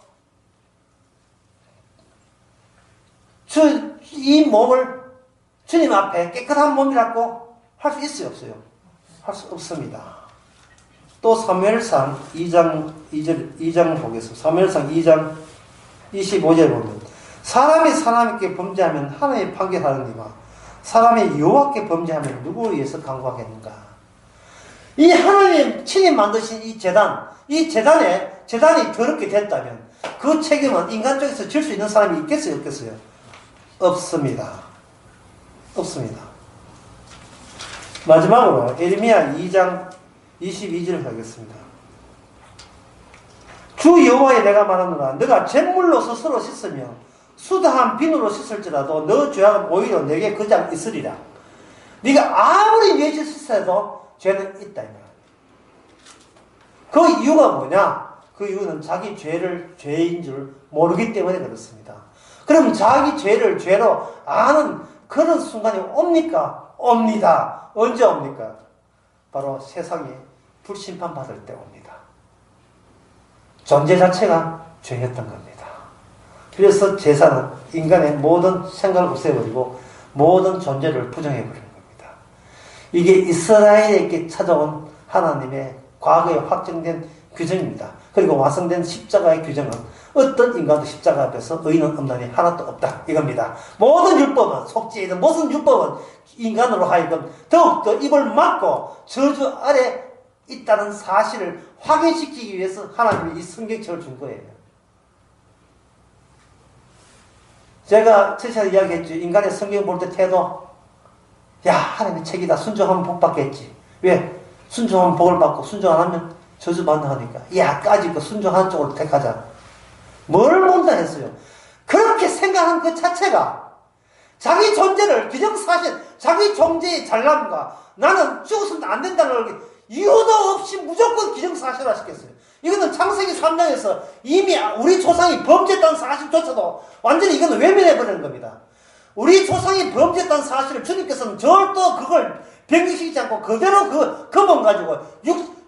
이 몸을 주님 앞에 깨끗한 몸이라고 할 수 있어요? 없어요? 할 수 없습니다. 또 사무엘상 2장 보겠습니다. 사무엘상 2장 25절 보면 사람이 사람에게 범죄하면 하나님이 판결하느니와 사람이 여호와께 범죄하면 누구를 위해서 강구하겠는가? 이 하나님 친히 만드신 이 재단이 더럽게 됐다면 그 책임은 인간 쪽에서 질 수 있는 사람이 있겠어요? 없겠어요? 없습니다. 없습니다. 마지막으로 에레미야 2장 22절을 하겠습니다. 주 여호와의 내가 말하노라 너가 잿물로 스스로 씻으며 수다한 비누로 씻을지라도 너 죄악은 오히려 내게 그냥 있으리라. 네가 아무리 뇌짓 씻어도 죄는 있다. 그 이유가 뭐냐? 그 이유는 자기 죄인 줄 모르기 때문에 그렇습니다. 그럼 자기 죄를 죄로 아는 그런 순간이 옵니까? 옵니다. 언제 옵니까? 바로 세상이 불심판 받을 때 옵니다. 존재 자체가 죄였던 겁니다. 그래서 제사는 인간의 모든 생각을 없애버리고 모든 존재를 부정해버리는 겁니다. 이게 이스라엘에게 찾아온 하나님의 과거에 확정된 규정입니다. 그리고 완성된 십자가의 규정은 어떤 인간도 십자가 앞에서 의인은 없나니 하나도 없다 이겁니다. 모든 율법은 속죄이든 무슨 율법은 인간으로 하여금 더욱더 입을 막고 저주 아래 있다는 사실을 확인시키기 위해서 하나님이 이 성경책을 준 거예요. 제가 첫째 이야기했죠. 인간의 성경 볼 때 태도, 야 하나님의 책이다. 순종하면 복 받겠지. 왜? 순종하면 복을 받고 순종 안 하면 저주 받는다 하니까 야 까짓 거 순종하는 쪽으로 택하자. 뭘 본다 했어요. 그렇게 생각한 그 자체가 자기 존재를 기정사실, 자기 존재의 잘남과 나는 죽어서는 안 된다는 걸 이유도 없이 무조건 기정사실화 시켰어요. 이거는 창세기 3장에서 이미 우리 조상이 범죄했다는 사실조차도 완전히 이거는 외면해버리는 겁니다. 우리 조상이 범죄했다는 사실을 주님께서는 절도 그걸 변경시키지 않고 그대로 그 몸 가지고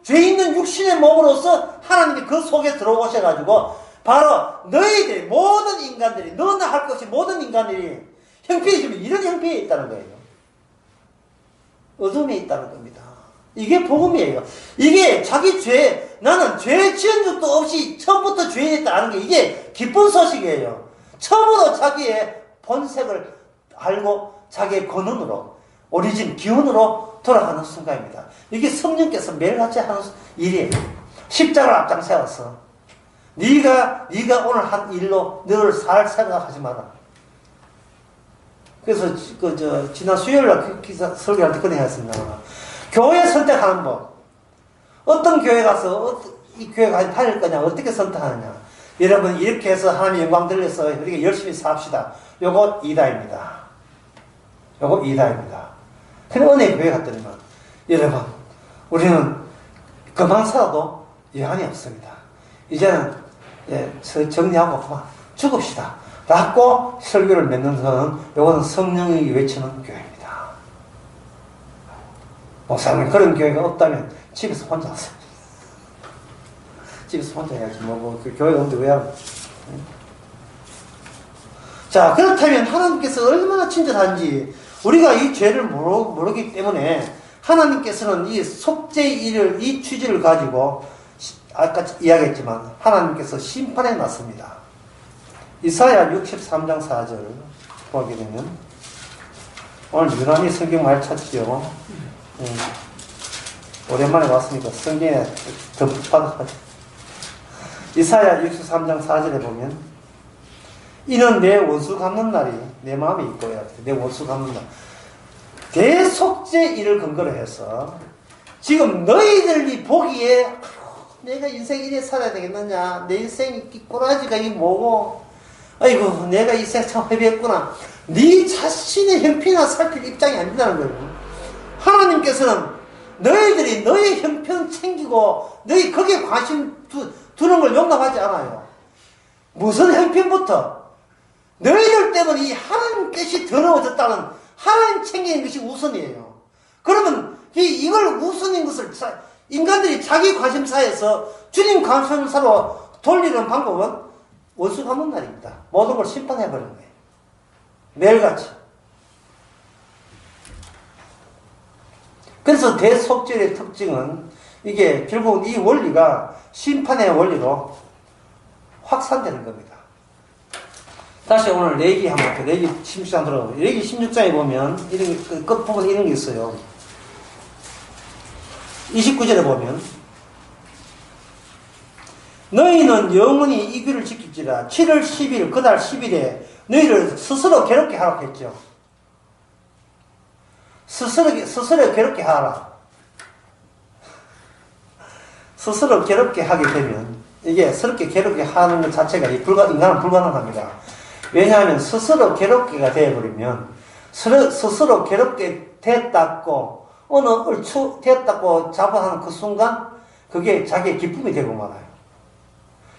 죄 있는 육신의 몸으로서 하나님이 그 속에 들어오셔가지고 바로 너희들 모든 인간들이 너나 할 것이 모든 인간들이 형편이 지금 이런 형편에 있다는 거예요. 어둠에 있다는 겁니다. 이게 복음이에요. 이게 자기 죄, 나는 죄 지은 적도 없이 처음부터 죄인했다는 게 이게 기쁜 소식이에요. 처음으로 자기의 본색을 알고 자기의 근원으로, 오리진, 기원으로 돌아가는 순간입니다. 이게 성령께서 매일같이 하는 일이에요. 십자가를 앞장 세워서 네가 오늘 한 일로 너를 살 생각하지 마라. 그래서 지난 수요일날 그 기사 설교할 때 그렇게 했습니다. 교회 선택하는 법. 어떤 교회 가서 이 교회 가서 다닐 거냐, 어떻게 선택하느냐. 여러분 이렇게 해서 하나님 영광 들려서 우리가 열심히 삽시다. 요거 이다입니다. 요거 이다입니다. 그런 은혜 교회 갔더니만 여러분 우리는 그만 살아도 여한이 없습니다. 이제는 정리하고 그만 죽읍시다 라고 설교를 맺는 것은 요거는 성령이 외치는 교회입니다. 목사님 그런 교회가 없다면 집에서 혼자 하세요. 집에서 혼자 해야지 그 교회가 없는데 왜 하고. 자, 그렇다면 하나님께서 얼마나 친절한지 우리가 이 죄를 모르기 때문에 하나님께서는 이 속죄의 일을, 이 취지를 가지고 아까 이야기했지만 하나님께서 심판해 놨습니다. 이사야 63장 4절 보게 되면 오늘 유난히 성경 많이 찾지요. 오랜만에 왔으니까 성경에 더 받아가지고 이사야 63장 4절에 보면 이는 내 원수 갚는 날이 내 마음에 있고요. 내 원수 갚는 날. 대속죄 일을 근거로 해서 지금 너희들이 보기에 내가 인생 이래 살아야 되겠느냐, 내 인생이 꼬라지가 이게 뭐고, 아이고 내가 이 인생 참 헤비했구나. 네 자신의 형편이나 살필 입장이 아니라는 거예요. 하나님께서는 너희들이 너의 형편 챙기고 너희 거기에 관심 두는 걸 용납하지 않아요. 무슨 형편부터 너희들 때문에 이 하나님 뜻이 더러워졌다는 하나님 챙기는 것이 우선이에요. 그러면 이걸 우선인 것을 인간들이 자기 관심사에서 주님 관심사로 돌리는 방법은 원수 갚는 날입니다. 모든 걸 심판해버리는 거예요. 매일같이. 그래서 대속죄의 특징은 이게 결국 이 원리가 심판의 원리로 확산되는 겁니다. 다시 오늘 레기 한번 볼게요. 레기 16장 들어가고. 레기 16장에 보면 이런 끝부분에 이런 게 있어요. 29절에 보면 너희는 영원히 이 규를 지킬지라 7월 10일 그달 10일에 너희를 스스로 괴롭게 하라고 했죠. 스스로 괴롭게 하라. 스스로 괴롭게 하게 되면 이게 스스로 괴롭게 하는 것 자체가 인간은 불가능합니다. 왜냐하면 스스로 괴롭게가 되어버리면 스스로 괴롭게 됐다고 어느 얼추 됐다고 자부하는 그 순간 그게 자기의 기쁨이 되고 말아요.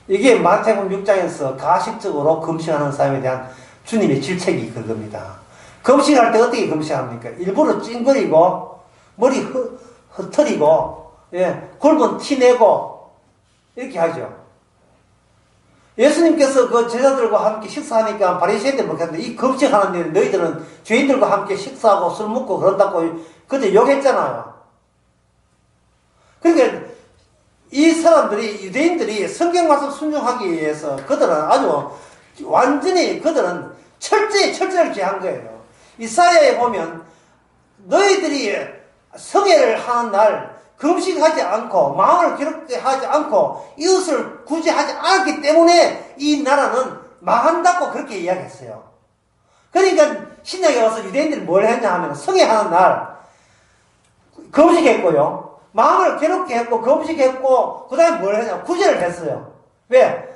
이게 마태복음 6장에서 가식적으로 금식하는 사람에 대한 주님의 질책이 그겁니다. 금식할 때 어떻게 금식합니까? 일부러 찡그리고 머리 흐트리고 굵은 티 내고 이렇게 하죠. 예수님께서 그 제자들과 함께 식사하니까 바리새인들 먹겠는데 이 금식하는데 너희들은 죄인들과 함께 식사하고 술 먹고 그런다고 그때 욕했잖아요. 그러니까 이 사람들이 유대인들이 성경 말씀 순종하기 위해서 그들은 아주 완전히 그들은 철저히 기한 거예요. 이사야에 보면 너희들이 성회를 하는 날 금식하지 않고 마음을 괴롭게 하지 않고 이웃을 구제하지 않았기 때문에 이 나라는 망한다고 그렇게 이야기했어요. 그러니까 신약에 와서 유대인들이 뭘 했냐 하면 성회하는 날 금식했고요. 마음을 괴롭게 했고 금식했고 그 다음에 뭘 했냐 구제를 했어요. 왜?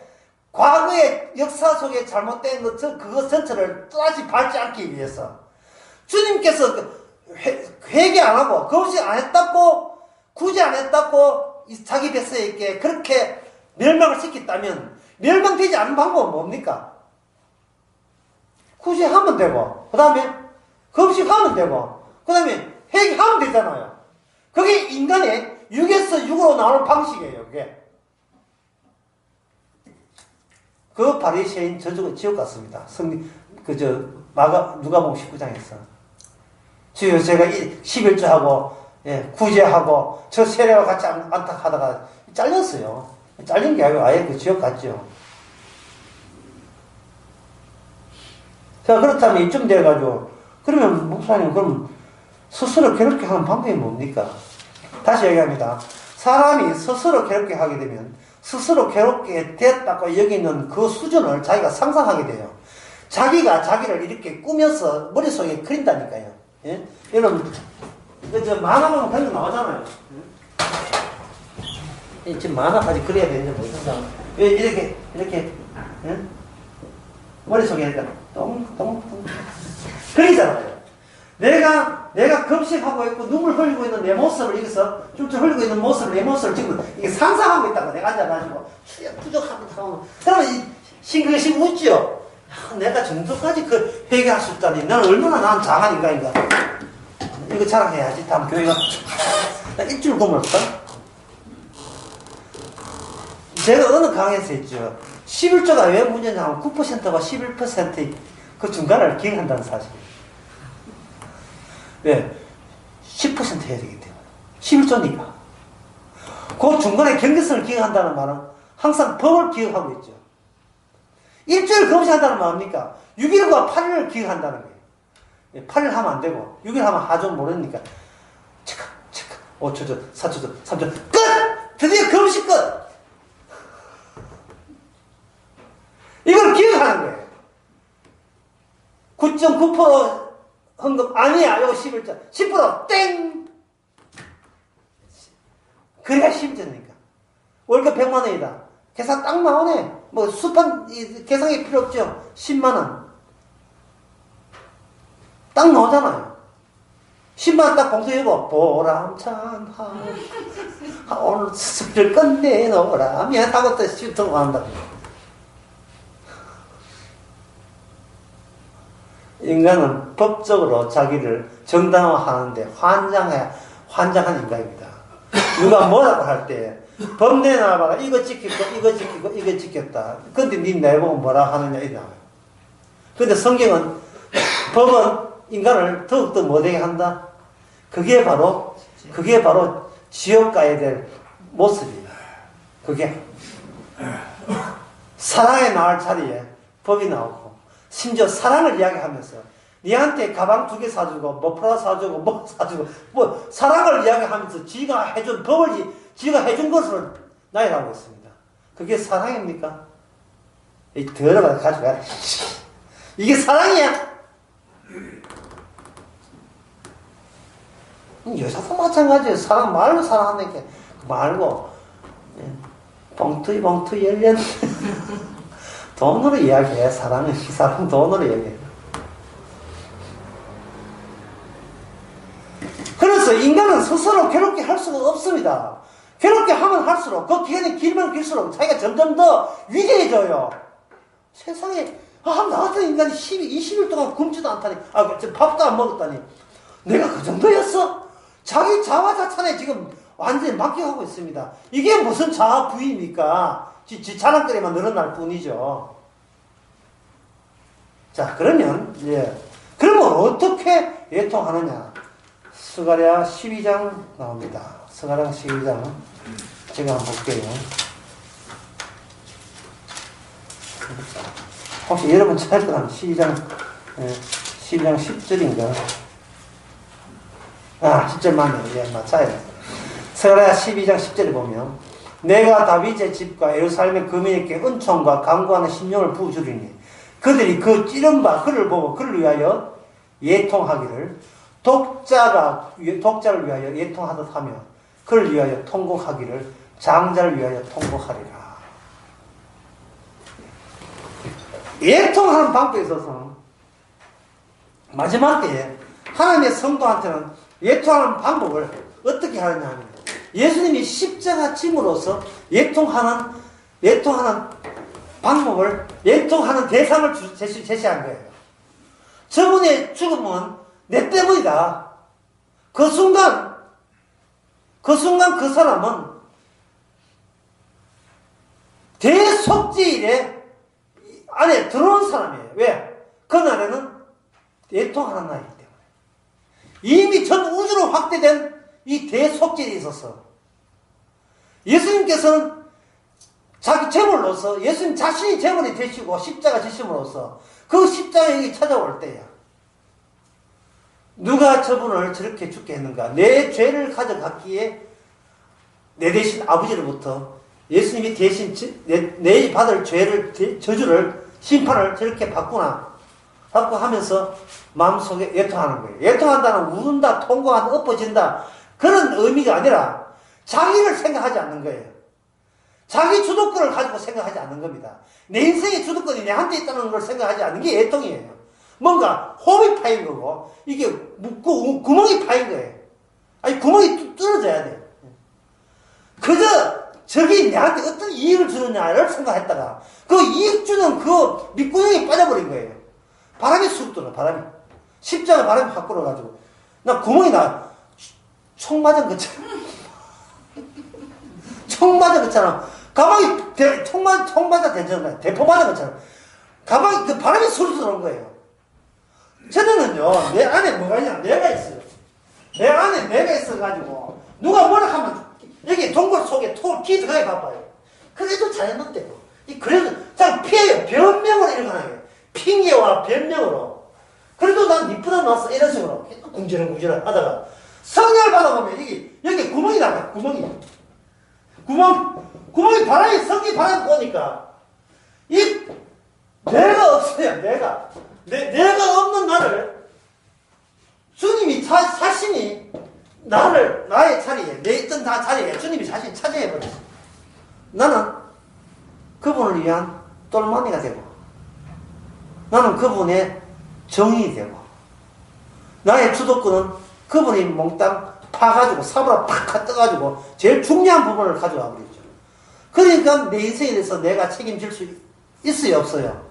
과거의 역사 속에 잘못된 것, 그것 전체를 또다시 밟지 않기 위해서 주님께서 회개 안 하고 거짓 안 했다고 구제 안 했다고 자기 백성에게 그렇게 멸망을 시켰다면 멸망되지 않는 방법은 뭡니까? 구제하면 되고 그 다음에 금식하면 되고 그 다음에 회개하면 되잖아요. 그게 인간의 육에서 육으로 나오는 방식이에요. 그게. 그 바리새인 저쪽은 지옥 같습니다. 누가복음 19장에서 주여 제가 11조하고 구제하고 저 세례와 같이 안탁하다가 잘렸어요. 잘린 게 아니고 아예 그 지옥 갔죠. 자, 그렇다면 이쯤 돼가지고 그러면 목사님 그럼 스스로 괴롭게 하는 방법이 뭡니까? 다시 얘기합니다. 사람이 스스로 괴롭게 하게 되면 스스로 괴롭게 됐다고 여기는 그 수준을 자기가 상상하게 돼요. 자기가 자기를 이렇게 꾸며서 머릿속에 그린다니까요. 예? 여러분, 저 만화 보면 그런 거 나오잖아요. 예? 지금 만화까지 그려야 되는지 모르겠다. 이렇게, 예? 머릿속에 이렇게 똥 그리잖아요. 내가 금식하고 있고 눈물 흘리고 있는 내 모습을 여기서 쭉 흘리고 있는 모습을 내 모습을 지금 이게 상상하고 있다가 내가 앉아가지고 수야 부족합니다 하면 그러면 싱글싱 웃죠. 내가 정도까지 그 회개할 수 있다니 나는 얼마나 난 장한 인간인가. 이거 자랑해야지. 다음 교회가 나 일주일 굶었다. 제가 어느 강의에서 했죠. 11조가 왜 문제냐 하면 9%와 11%의 그 중간을 기억한다는 사실이에요. 왜? 10% 해야 되기 때문에. 11조니까. 그 중간에 경계선을 기억한다는 말은 항상 법을 기억하고 있죠. 일주일 금식한다는 말은 뭡니까? 6일과 8일을 기억한다는 거예요. 8일 하면 안 되고 6일 하면 하좀 모르니까 체크 5초 전, 4초 전, 3초 끝! 드디어 금식 끝! 이걸 기억하는 거예요. 9.9% 헌금 아니야. 이거 11조. 10% 땡! 그래야 11조니까. 월급 100만 원이다. 계산 딱 나오네. 뭐 수판 계산이 필요 없죠. 10만 원. 딱 나오잖아요. 10만 원 딱 봉투 열고 보람찬 오늘 술을 끝내놓으라 하고 또 시트로 간다. 인간은 법적으로 자기를 정당화하는데 환장한 인간입니다. 누가 뭐라고 할 때 법 내놔봐가 이거 지키고 지켰다. 근데 니 내보고 뭐라 하느냐 이 나와요. 근데 성경은 법은 인간을 더욱더 못하게 한다. 그게 바로 지옥 가야 될 모습이에요. 그게 사랑에 나올 자리에 법이 나오고 심지어 사랑을 이야기하면서 니한테 가방 2개 사주고 뭐 프라 사주고 뭐 사주고 뭐 사랑을 이야기하면서 지가 해준 법을 지가 해준 것을 나열하고 있습니다. 그게 사랑입니까? 이 더러가 가져가. 이게 사랑이야? 여자도 마찬가지예요. 사랑 말로 사랑하는 게 말고 봉투 열렸네. 돈으로 이야기해. 사랑은 사랑 돈으로 이야기해. 그래서 인간은 스스로 괴롭게 할 수가 없습니다. 괴롭게 하면 할수록 그 기간이 길면 길수록 자기가 점점 더 위대해져요. 세상에 나 같은 인간이 20일 동안 굶지도 않다니 밥도 안 먹었다니 내가 그 정도였어? 자기 자화자찬에 지금 완전히 맡겨가고 있습니다. 이게 무슨 자아 부위입니까? 지 자랑거리만 늘어날 뿐이죠. 자, 그러면 그러면 어떻게 예통하느냐? 스가랴 12장 나옵니다. 스가랴 12장 제가 한번 볼게요. 혹시 여러분 찾으면 12장 10절인가? 10절 맞네요. 맞아요. 스가랴 12장 10절에 보면 내가 다윗의 집과 예루살렘의 거민에게 은총과 강구하는 심령을 부어주리니 그들이 그 찌른 바 그를 보고 그를 위하여 예통하기를 독자를 위하여 예통하듯 하며 그를 위하여 통곡하기를 장자를 위하여 통곡하리라. 애통하는 방법에 있어서 마지막 때에 하나님의 성도한테는 애통하는 방법을 어떻게 하느냐 하면 예수님이 십자가 짐으로써 애통하는 방법을, 애통하는 대상을 제시한 거예요. 저분의 죽음은 내 때문이다. 그 순간 그 사람은 대속죄일에 안에 들어온 사람이에요. 왜? 그날에는 애통하는 날이기 때문에. 이미 전 우주로 확대된 이 대속죄일이 있었어. 예수님께서는 자기 제물로서, 예수님 자신이 제물이 되시고 십자가 지심으로써 그 십자가에 찾아올 때야. 누가 저분을 저렇게 죽게 했는가? 내 죄를 가져갔기에 내 대신 아버지로부터 예수님이 대신 내 받을 죄를, 저주를, 심판을 저렇게 받구나. 받고 하면서 마음속에 애통하는 거예요. 애통한다는 우는다, 통곡한다, 엎어진다. 그런 의미가 아니라 자기를 생각하지 않는 거예요. 자기 주도권을 가지고 생각하지 않는 겁니다. 내 인생의 주도권이 내한테 있다는 걸 생각하지 않는 게 애통이에요. 뭔가 홈이 파인 거고 이게 구멍이 파인 거예요. 아니 구멍이 뚫어져야 돼. 그저 저기 내한테 어떤 이익을 주느냐를 생각했다가 그 이익 주는 그 밑구멍이 빠져버린 거예요. 바람이 쑥 들어, 바람이. 십자가 바람이 확 불어가지고 나 구멍이 총 맞은 것처럼 총 맞은 것처럼 가방이 총 맞아 대전 대포 맞은 것처럼 가방이 그 바람이 소리 들어온 거예요. 저는요 내 안에 뭐가 있냐, 내가 있어요. 내 안에 내가 있어가지고 누가 뭐라 하면 여기 동굴 속에 기 들어가게 바빠요. 그래도 잘했는데요. 그래도 잘 피해요. 변명으로 일어나요. 핑계와 변명으로. 그래도 난 이쁘다 놨어. 이런 식으로 궁지렁궁지렁 하다가 성령을 받아보면 여기 구멍이 나가. 구멍이 바람이 성기 바람이 보니까 내가 없어요. 내가 없는 나를 주님이 자신이 나의 자리에, 내 있던 자리에 주님이 자신이 차지해버렸어. 나는 그분을 위한 똘마니가 되고, 나는 그분의 정인이 되고, 나의 주도권은 그분이 몽땅 파가지고, 삽으로 팍 떠가지고, 제일 중요한 부분을 가져와 버리죠. 그러니까 내 인생에 대해서 내가 책임질 수 있어요, 없어요?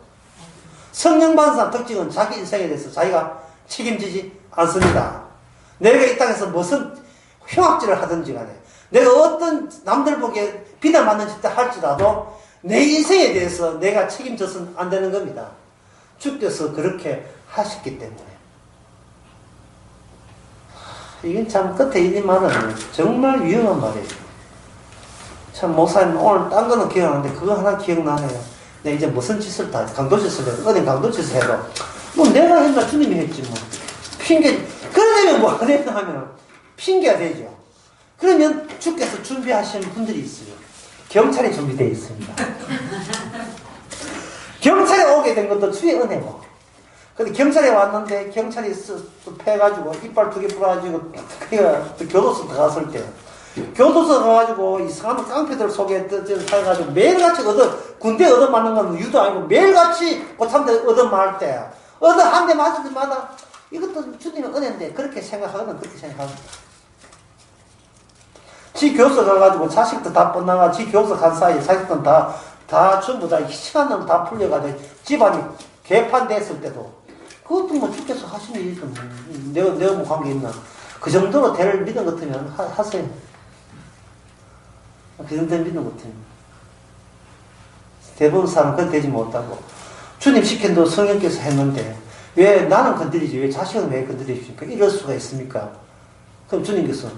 성령 받은 사람 특징은 자기 인생에 대해서 자기가 책임지지 않습니다. 내가 이 땅에서 무슨 흉악질을 하든지 간에, 내가 어떤 남들 보기에 비난받는 짓을 할지라도 내 인생에 대해서 내가 책임져서는 안 되는 겁니다. 주께서 그렇게 하셨기 때문에. 이건 참 끝에 이 말은 정말 위험한 말이에요. 참 목사님 오늘 딴 거는 기억하는데 그거 하나 기억나네요. 내가 이제 무슨 짓을 다 강도짓을 해도 어디 강도짓을 해도 뭐 내가 했나 주님이 했지 뭐. 핑계. 그러려면 뭐가 되냐 하면 핑계가 되죠. 그러면 주께서 준비하신 분들이 있어요. 경찰이 준비되어 있습니다. 경찰에 오게 된 것도 주의 은혜고. 근데 경찰에 왔는데 경찰이 패가지고 이빨 2개 부러가지고 교도소 들어갔을 때 교도소 가가지고 이상한 깡패들 속에 살가지고 매일같이 군대 얻어맞는 건 유도 아니고 매일같이 고참들 얻어맞을 때 한 대 맞을 때마다 이것도 주님의 은혜인데 그렇게 생각하거든. 그렇게 생각합니다. 지 교수 가가지고 자식도 다 뻗나가 지 교수 간 사이에 자식들은 다 전부 다 시간은 다 풀려가지고 집안이 개판됐을 때도 그것도 뭐 주께서 하신 일이죠. 내가 뭐 관계 있나. 그 정도로 대를 믿은 것 같으면 하세요. 그 정도로 믿는 것 같으면. 대부분 사람은 그건 되지 못하고 주님 시킨 대로 성령께서 했는데 왜 나는 건드리지 왜 자식은 왜 건드리십니까? 이럴 수가 있습니까? 그럼 주님께서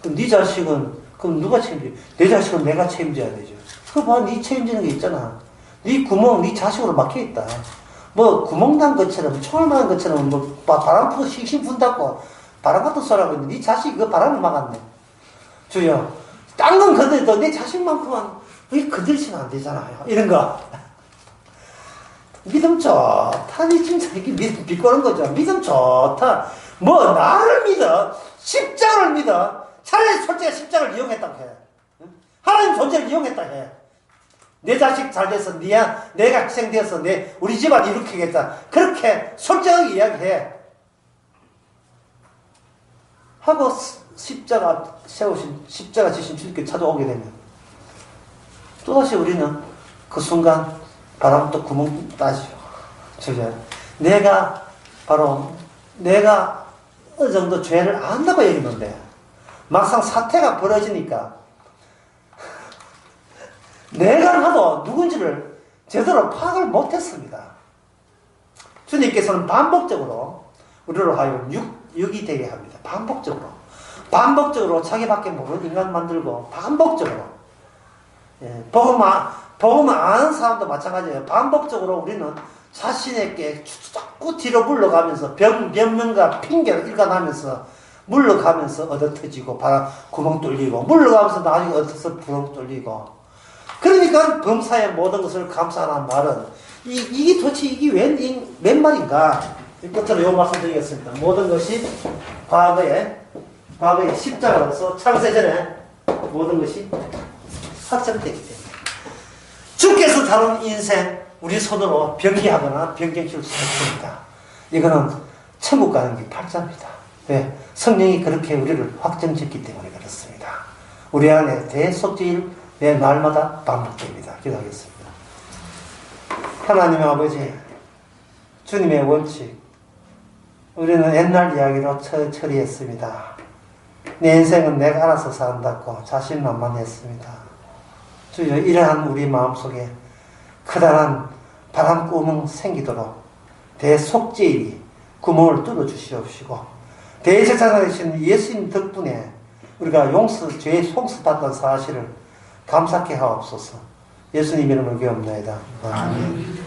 그럼 네 자식은 그럼 누가 책임져? 내 자식은 내가 책임져야 되죠. 그거 봐, 네 책임지는 게 있잖아. 네 구멍 네 자식으로 막혀 있다. 뭐 구멍 난 것처럼 총알 맞은 것처럼 뭐 바람 풀고 싱싱 분다고 바람 같은 소리 하고 있는데 네 자식이 그 바람을 막았네. 주여, 딴 건 건드려도 내 자식만큼은 왜 건드리시면 안 되잖아요. 이런 거. 믿음 좋다. 니 진짜 이게 믿음 비꼬는 거죠. 믿음 좋다. 뭐 나를 믿어. 십자가를 믿어. 차라리 솔직히 십자가를 이용했다고 해. 하나님 존재를 이용했다 해. 내 자식 잘 돼서 내가 희생돼서 우리 집안 이렇게 하겠다. 그렇게 솔직하게 이야기해. 하고 십자가 지신 주님께 찾아오게 되면 또다시 우리는 그 순간 바람 또 구멍 따지죠. 내가 어느 정도 죄를 안다고 여기는데 막상 사태가 벌어지니까 내가 나도 누군지를 제대로 파악을 못했습니다. 주님께서는 반복적으로 우리로 하여금 육이 되게 합니다. 반복적으로 자기밖에 모르는 인간 만들고 반복적으로 복음 아는 사람도 마찬가지예요. 반복적으로 우리는 자신에게 자꾸 뒤로 물러가면서 변명과 핑계를 일관하면서 물러가면서 얻어 터지고 구멍 뚫리고 물러가면서 나중에 얻어서 구멍 뚫리고 그러니까 범사의 모든 것을 감사하는 말은 이게 도대체 이게 웬 말인가? 끝으로 요 말씀 드리겠습니다. 모든 것이 과거에 십자가로서 창세전에 모든 것이 확정되기 때문에 주께서 다룬 인생 우리 손으로 변기하거나 변경시킬 수 없습니다. 이거는 천국 가는 게 팔자입니다. 왜? 성령이 그렇게 우리를 확정짓기 때문에 그렇습니다. 우리 안에 대속죄일 내 날마다 반복됩니다. 기도하겠습니다. 하나님의 아버지, 주님의 원칙, 우리는 옛날 이야기로 처리했습니다. 내 인생은 내가 알아서 산다고 자신만만했습니다. 주여, 이러한 우리 마음속에 커다란 바람구멍 생기도록 대속죄일이 구멍을 뚫어주시옵시고 대제사장 되신 예수님 덕분에 우리가 죄의 용서받던 사실을 감사케 하옵소서. 예수님 이름으로 기도합니다. 아멘.